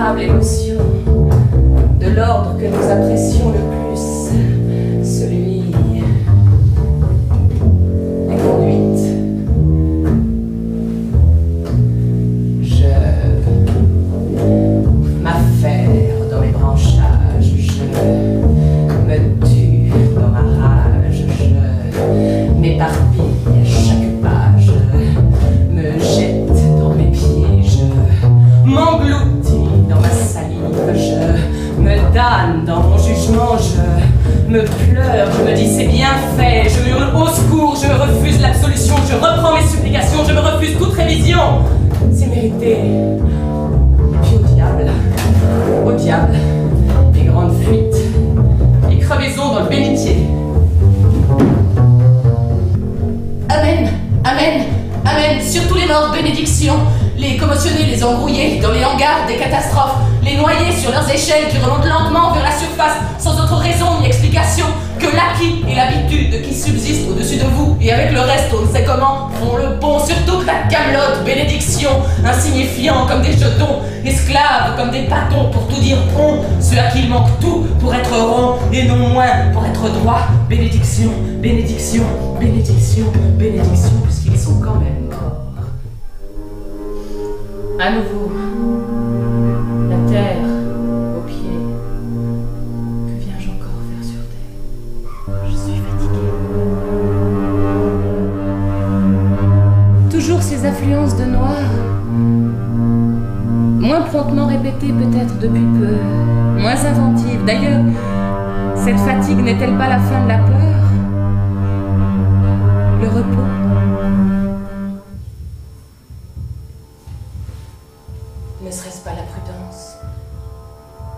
innombrables émotions, de l'ordre que nous apprécions le plus, celui des conduites. Je m'affaire dans mes branchages, je me tue dans ma rage, je m'éparpille à chaque page, me jette dans mes pieds, je m'engloutis dans ma salive, je me damne dans mon jugement, je me pleure, je me dis c'est bien fait, je hurle au secours, je refuse l'absolution, je reprends mes supplications, je me refuse toute révision. C'est mérité. Puis au diable, les grandes fuites, les crevaisons dans le bénitier. Amen, amen, amen, sur tous les morts, bénédiction, les commotionnés, les embrouillés, dans les hangars des catastrophes, les noyés sur leurs échelles qui remontent lentement vers la surface, sans autre raison ni explication que l'acquis et l'habitude qui subsistent au-dessus de vous, et avec le reste, on ne sait comment, font le pont sur toute la camelote, bénédiction, insignifiants comme des jetons, esclaves comme des bâtons, pour tout dire on, ceux à qui il manque tout pour être rond, et non moins pour être droit, bénédiction, bénédiction, bénédiction, bénédiction, puisqu'ils sont quand même morts. À nouveau, la terre aux pieds. Que viens-je encore faire sur terre? Je suis fatiguée. Toujours ces affluences de noir, moins promptement répétées peut-être depuis peu, moins inventives. D'ailleurs, cette fatigue n'est-elle pas la fin de la peur? Le repos? Ne serait-ce pas la prudence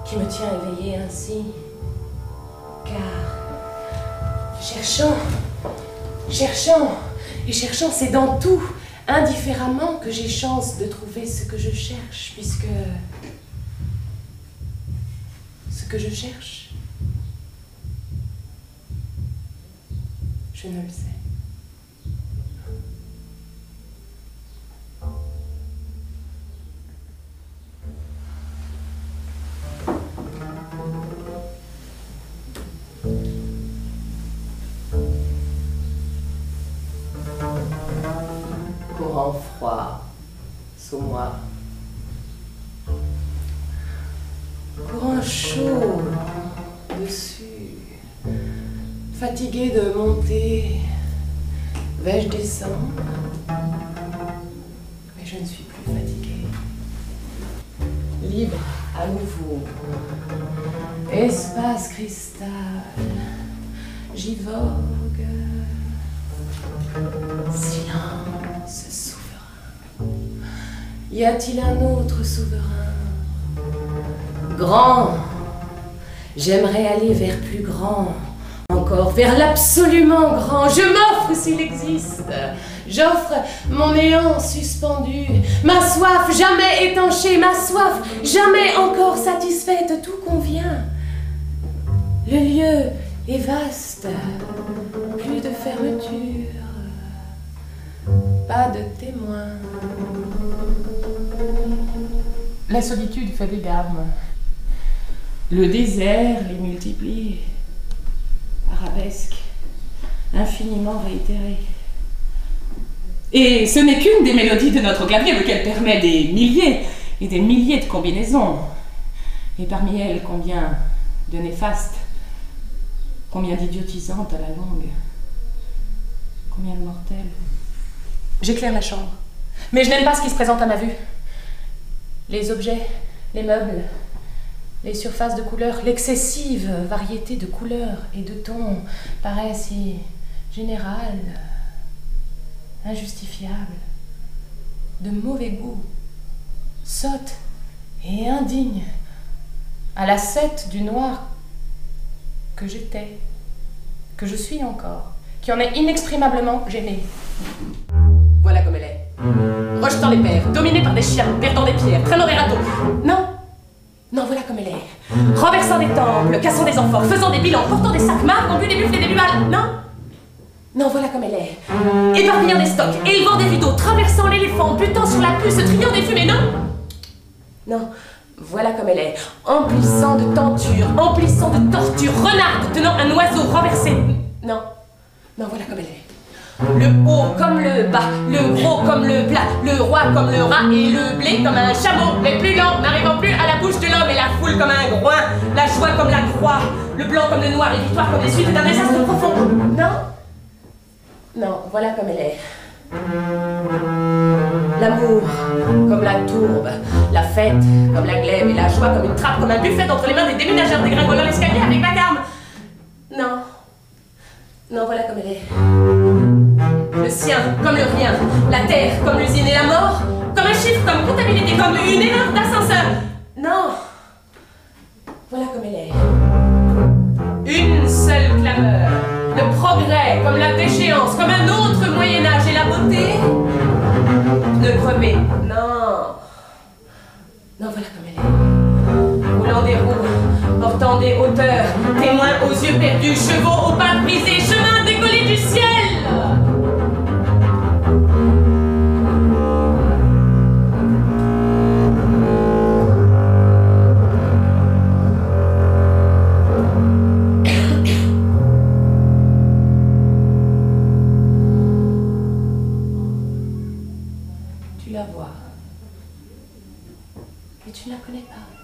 qui me tient éveillée ainsi? Car cherchant, c'est dans tout, indifféremment, que j'ai chance de trouver ce que je cherche, puisque ce que je cherche, je ne le sais. Courant froid sous moi, courant chaud dessus, fatigué de monter, vais-je descendre? Mais je ne suis plus fatiguée, libre à nouveau, espace cristal, j'y vogue, silence souverain. Y a-t-il un autre souverain? Grand, j'aimerais aller vers plus grand, encore vers l'absolument grand. Je m'offre s'il existe, j'offre mon néant suspendu, ma soif jamais étanchée, ma soif jamais encore satisfaite, tout convient. Le lieu est vaste, plus de fermeture, pas de témoin. La solitude fait des gammes. Le désert les multiplie. Arabesque, infiniment réitérée. Et ce n'est qu'une des mélodies de notre clavier, lequel permet des milliers et des milliers de combinaisons. Et parmi elles, combien de néfastes, combien d'idiotisantes à la longue, combien de mortelles. J'éclaire la chambre, mais je n'aime pas ce qui se présente à ma vue. Les objets, les meubles, les surfaces de couleurs, l'excessive variété de couleurs et de tons paraît si générale, injustifiable, de mauvais goût, sotte et indigne, à la sette du noir que j'étais, que je suis encore, qui en est inexprimablement gênée. Voilà comme elle est. Rejetant les pères, dominée par des chiens, perdant des pierres, traînant des râteaux. Non, non, voilà comme elle est. Renversant des temples, cassant des amphores, faisant des bilans, portant des sacs, marquant des buffles et des buales. Non, non, voilà comme elle est. Éparpillant des stocks, élevant des rideaux, traversant l'éléphant, butant sur la puce, triant des fumées. Non, non, Voilà comme elle est, emplissant de tentures, emplissant de tortures, renarde tenant un oiseau renversé. Non, non, voilà comme elle est. Le haut comme le bas, le gros comme le plat, le roi comme le rat et le blé comme un chameau, les plus lents n'arrivant plus à la bouche de l'homme et la foule comme un groin, la joie comme la croix, le blanc comme le noir, les victoires comme les suites d'un désastre profond. Non, non, voilà comme elle est. L'amour comme la tourbe, la fête comme la glaive et la joie comme une trappe, comme un buffet entre les mains des déménageurs dégringolant l'escalier avec vacarme. Non, non, voilà comme elle est. Le sien comme le rien, la terre comme l'usine et la mort, comme un chiffre, comme comptabilité, comme une erreur d'ascenseur. Non, voilà comme elle est. Une seule clameur, le progrès comme la déchéance, comme un autre Moyen-Âge et la beauté. Ne crever, non. Non, voilà comme elle est. Roulant des roues, portant des hauteurs, témoins aux yeux perdus, chevaux aux pattes brisées, chemin décollé du ciel. Tu la vois, mais tu ne la connais pas.